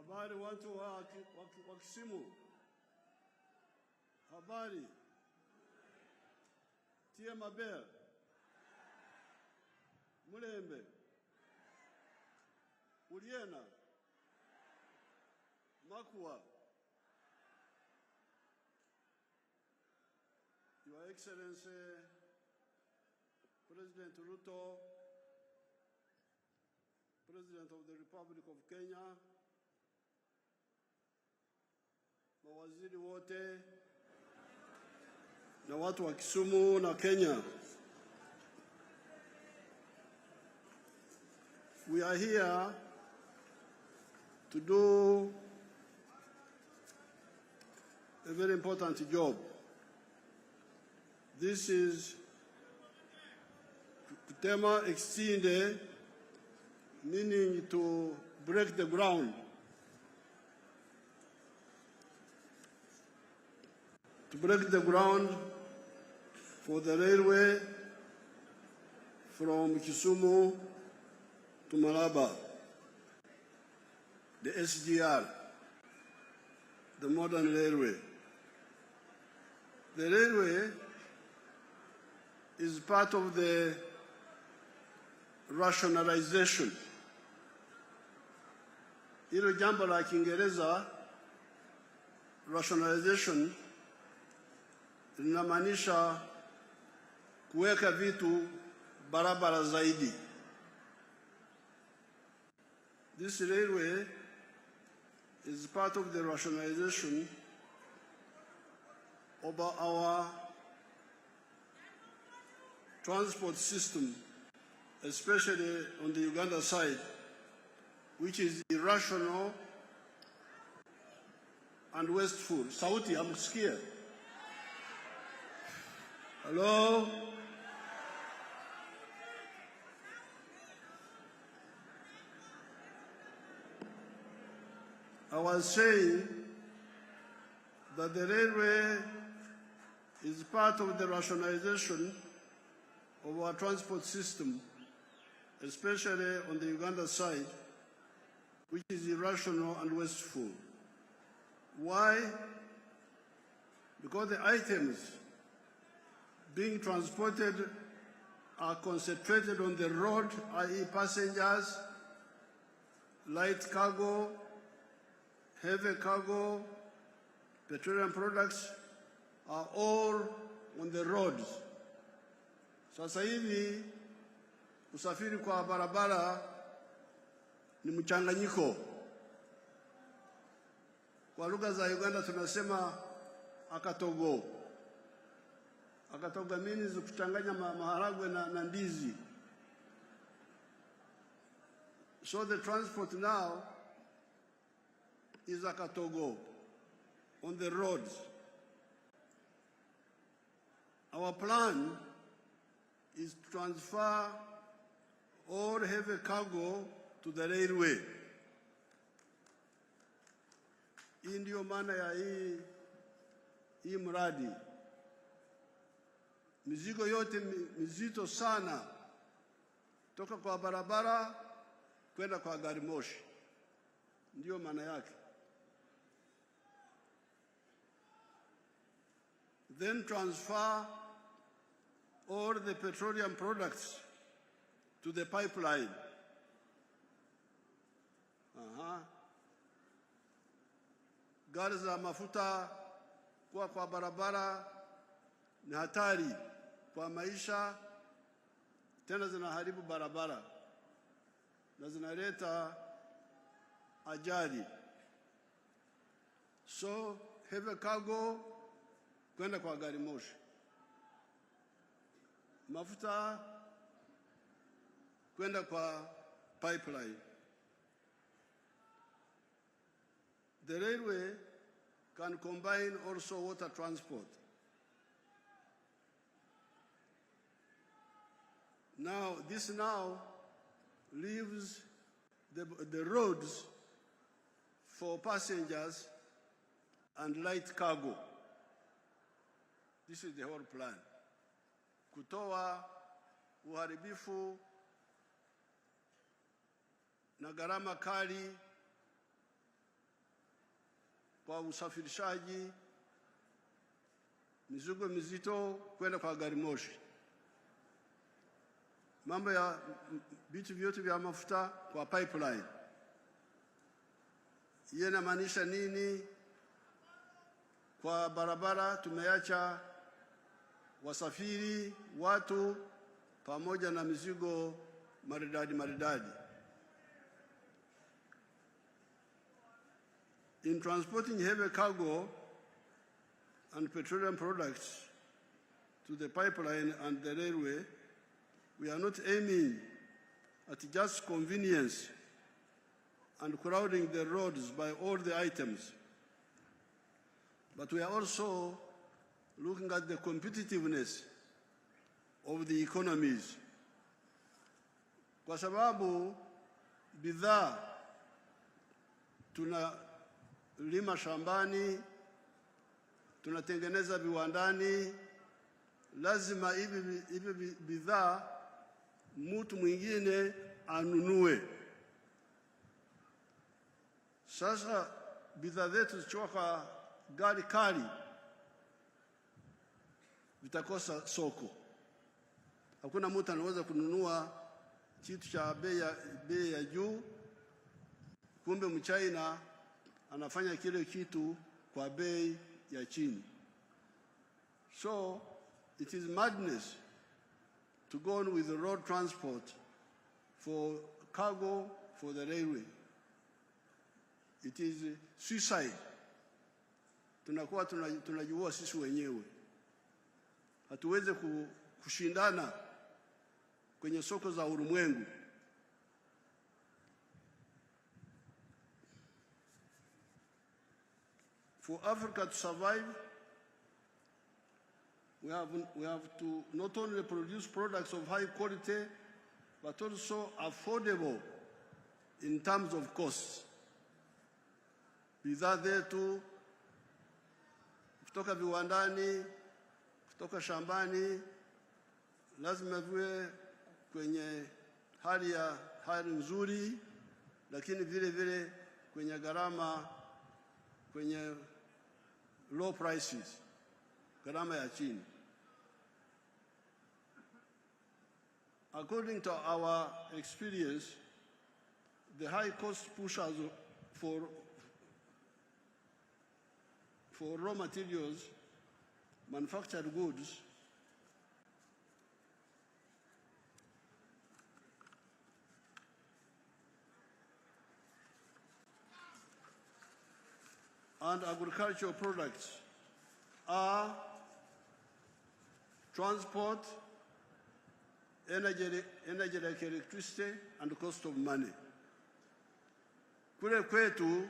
Habari watu wa Kisumu. Habari. Tia Mabel. Mulembe. Uliena. Makua. Your Excellency, President Ruto, President of the Republic of Kenya, mawaziri wote na watu wa Kisumu na Kenya. We are here to do a very important job. This is kutema extinde, meaning to break the ground. To break the ground for the railway from Kisumu to Malaba, the SGR, the modern railway. The railway is part of the rationalization. Hilo jambo la Kiingereza rationalization linamaanisha kuweka vitu barabara zaidi. This railway is part of the rationalization of our transport system, especially on the Uganda side, which is irrational and wasteful. Sauti, I'm scared. Hello? I was saying that the railway is part of the rationalization of our transport system, especially on the Uganda side, which is irrational and wasteful. Why? Because the items being transported are concentrated on the road, i.e. passengers, light cargo, heavy cargo, petroleum products are all on the roads. Sasa hivi usafiri kwa barabara ni mchanganyiko. Kwa lugha za Uganda tunasema akatogo. Akatoga means kuchanganya maharagwe na ndizi. So the transport now is akatogo on the roads. Our plan is to transfer all heavy cargo to the railway. Hii ndio maana ya hii mradi. Mizigo yote mizito sana toka kwa barabara kwenda kwa gari moshi. Ndio maana yake. Then transfer all the petroleum products to the pipeline. Gari za mafuta kwa barabara ni hatari kwa maisha, tena zinaharibu barabara na zinaleta ajali. So heavy cargo kwenda kwa gari moshi, mafuta kwenda kwa pipeline. The railway can combine also water transport. Now, this now leaves the roads for passengers and light cargo. This is the whole plan. Kutoa uharibifu na gharama kali kwa usafirishaji mizigo mizito kwenda kwa gari moshi. Mambo ya vitu vyote vya mafuta kwa pipeline. Hiyo inamaanisha nini? Kwa barabara tumeacha wasafiri, watu pamoja na mizigo maridadi. In transporting heavy cargo and petroleum products to the pipeline and the railway, we are not aiming at just convenience and crowding the roads by all the items, but we are also looking at the competitiveness of the economies. Kwa sababu bidhaa tunalima shambani, tunatengeneza viwandani, lazima hivi bidhaa mtu mwingine anunue. Sasa bidhaa zetu zikiwa gari kali vitakosa soko. Hakuna mtu anaweza kununua kitu cha bei ya juu, kumbe mchina anafanya kile kitu kwa bei ya chini. So it is madness to go on with the road transport for cargo for the railway. It is suicide. Tunakuwa tunajiua sisi wenyewe. Hatuweze kushindana kwenye soko za ulimwengu. For Africa to survive, we have to not only produce products of high quality, but also affordable in terms of costs. Bidhaa zetu kutoka viwandani, kutoka shambani, lazima viwe kwenye hali nzuri, lakini vile kwenye gharama, kwenye low prices, gharama ya chini. According to our experience, the high cost pushers for raw materials, manufactured goods, and agricultural products are transport, energy like electricity, and cost of money. Kule kwetu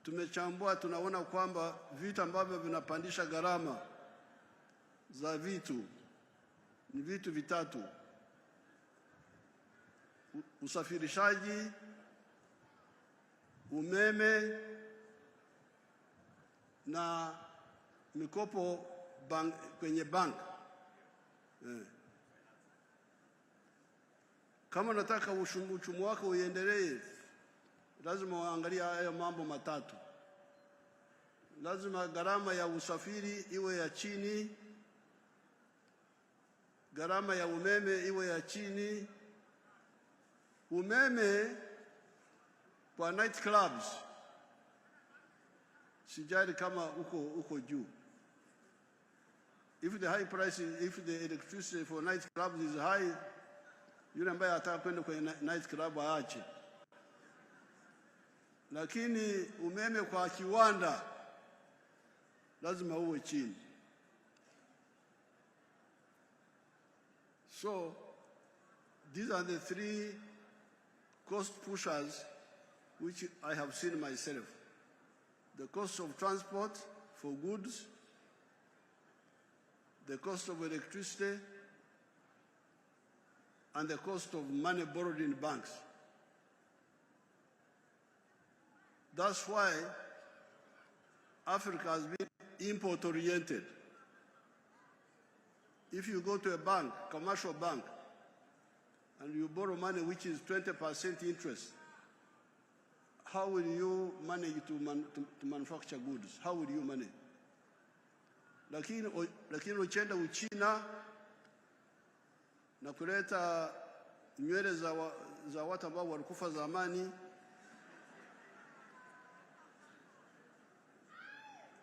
tumechambua, tunaona kwamba vitu ambavyo vinapandisha gharama za vitu ni vitu vitatu: usafirishaji, umeme na mikopo kwenye bank. Kama nataka uchumi wako uendelee, lazima uangalie hayo mambo matatu. Lazima gharama ya usafiri iwe ya chini, gharama ya umeme iwe ya chini. Umeme kwa night clubs sijali kama uko juu. If the electricity for night clubs is high, yule ambaye ataka kwenda kwenye night club aache. Lakini umeme kwa kiwanda lazima uwe chini. So these are the three cost pushers which I have seen myself: the cost of transport for goods, the cost of electricity, and the cost of money borrowed in banks. That's why Africa has been import-oriented. If you go to a bank, commercial bank, and you borrow money which is 20% interest, how will you manage to manufacture goods? How will you manage? Lakini uchenda Uchina na kuleta nywele za watu ambao walikufa zamani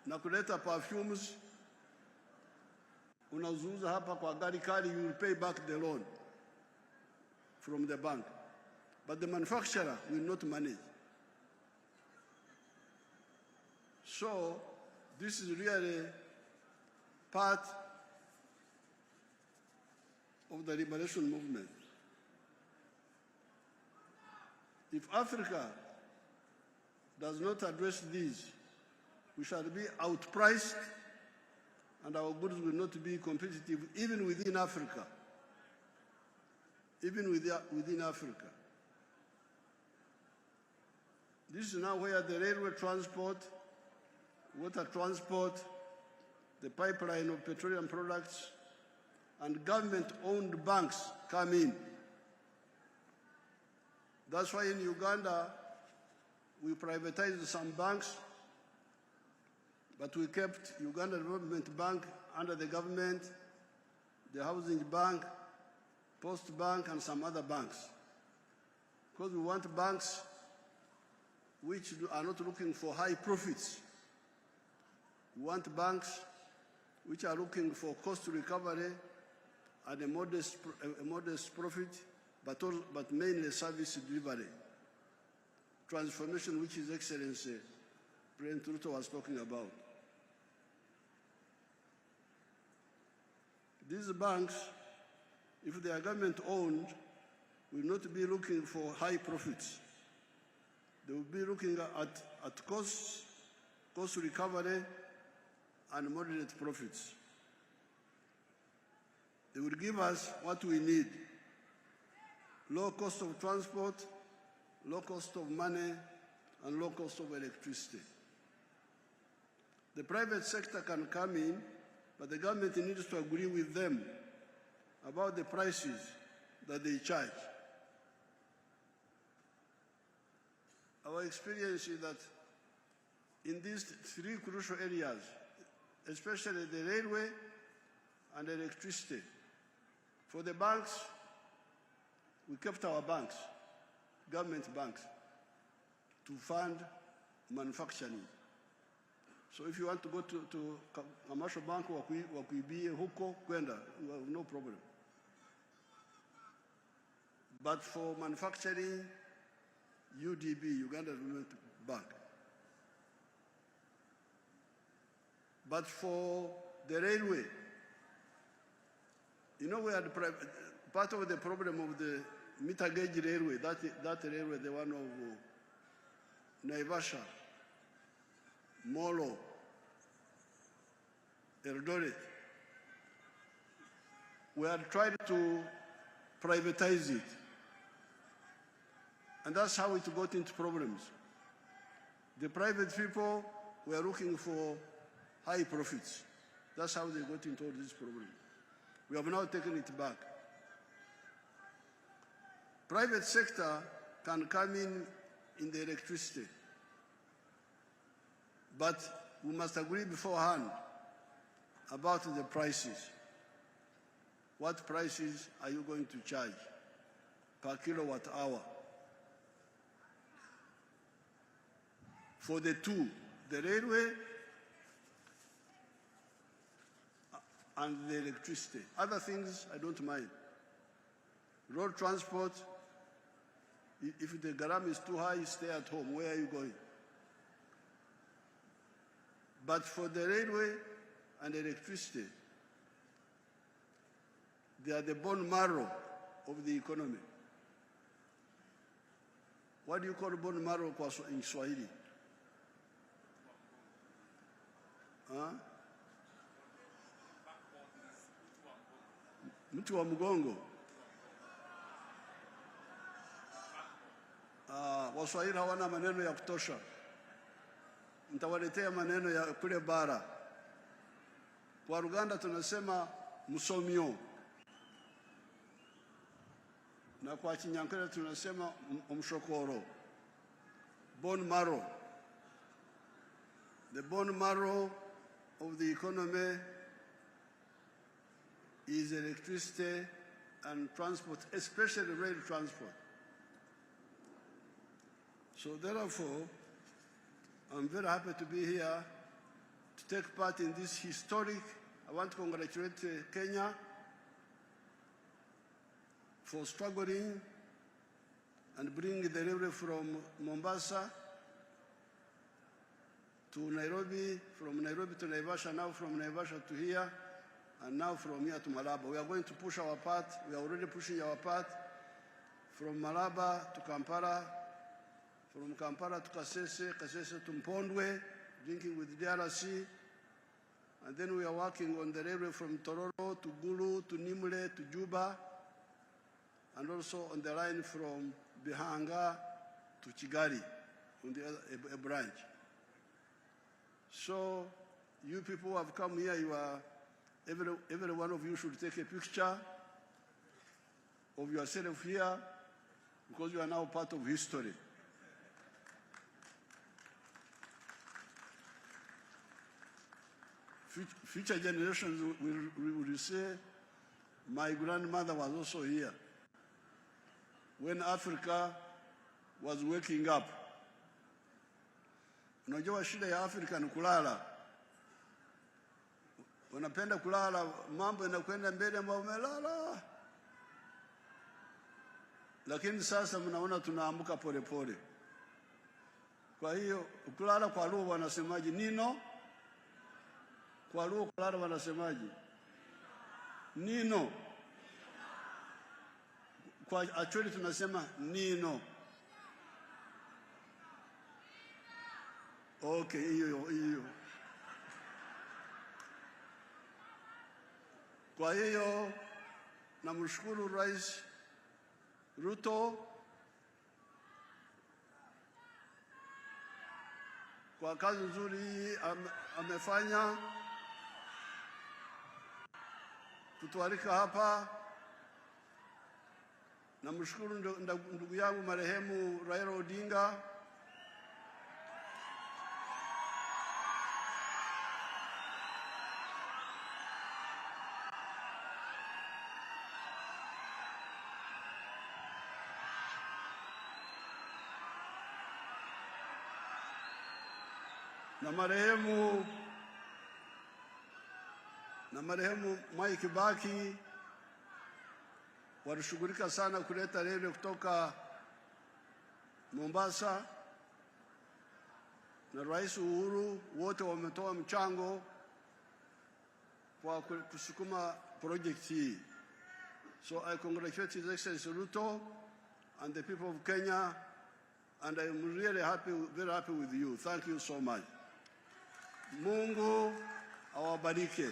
na kuleta perfumes, unazuza hapa kwa gari kali, you will pay back the loan from the bank. But the manufacturer will not manage. So this is really part of the liberation movement. If Africa does not address these, we shall be outpriced and our goods will not be competitive even within Africa. Even within Africa. This is now where the railway transport, water transport, the pipeline of petroleum products, and government-owned banks come in. That's why in Uganda, we privatized some banks, but we kept Uganda Development Bank under the government, the Housing Bank, Post Bank, and some other banks. Because we want banks which are not looking for high profits. We want banks which are looking for cost recovery and a modest profit, but mainly service delivery. Transformation, which His Excellency President Ruto was talking about. These banks, if they are government-owned, will not be looking for high profits. They will be looking at cost recovery and moderate profits. They will give us what we need: low cost of transport, low cost of money, and low cost of electricity. The private sector can come in, but the government needs to agree with them about the prices that they charge. Our experience is that in these three crucial areas, especially the railway and electricity, for the banks, we kept our banks, government banks, to fund manufacturing. So if you want to go to commercial bank, wakuibie huko kwenda, you have no problem. But for manufacturing, UDB, Uganda Development Bank. But for the railway, you know, we had part of the problem of the meter gauge railway, that railway, the one of Naivasha, Molo, Eldoret. We had tried to privatize it. And that's how it got into problems. The private people were looking for high profits. That's how they got into all these problems. We have now taken it back. Private sector can come in the electricity. But we must agree beforehand about the prices. What prices are you going to charge per kilowatt hour? For the two, the railway and the electricity. Other things, I don't mind. Road transport, if the garam is too high, stay at home. Where are you going? But for the railway and electricity, they are the bone marrow of the economy. What do you call bone marrow in Swahili? Huh? Mti wa mgongo. Waswahili hawana maneno ya kutosha. Nitawaletea maneno ya kule bara. Kwa Uganda tunasema musomyo. Na kwa Kinyankole tunasema umshokoro. bone marrow. The bone marrow of the economy is electricity and transport, especially rail transport. So therefore, I'm very happy to be here to take part in this historic. I want to congratulate Kenya for struggling and bringing the railway from Mombasa to Nairobi, from Nairobi to Naivasha, now from Naivasha to here, and now from here to Malaba. We are going to push our part. We are already pushing our part from Malaba to Kampala, from Kampala to Kasese, Kasese to Mpondwe, linking with DRC. And then we are working on the railway from Tororo to Gulu to Nimule to Juba, and also on the line from Bihanga to Kigali, on the other, a branch. So you people who have come here, you are, every one of you should take a picture of yourself here, because you are now part of history. Future generations will say, my grandmother was also here when Africa was waking up. Unajua shida ya Afrika ni kulala. Wanapenda kulala, mambo yanakwenda mbele ambao umelala. Lakini sasa mnaona tunaamka pole pole. Kwa hiyo kulala kwa lugha wanasemaje? Nino. Kwa lugha kulala wanasemaje? Nino. Kwa actually tunasema nino. Okay, hiyo. Kwa hiyo namshukuru Rais Ruto kwa kazi nzuri amefanya kutualika hapa. Namshukuru ndugu yangu marehemu Raila Odinga na marehemu Mwai Kibaki walishughulika sana kuleta reli kutoka Mombasa, na Rais Uhuru, wote wametoa mchango kwa kusukuma project hii. So I congratulate His Excellency Ruto and the people of Kenya, and I am really happy, very happy with you. Thank you so much. Mungu awabariki.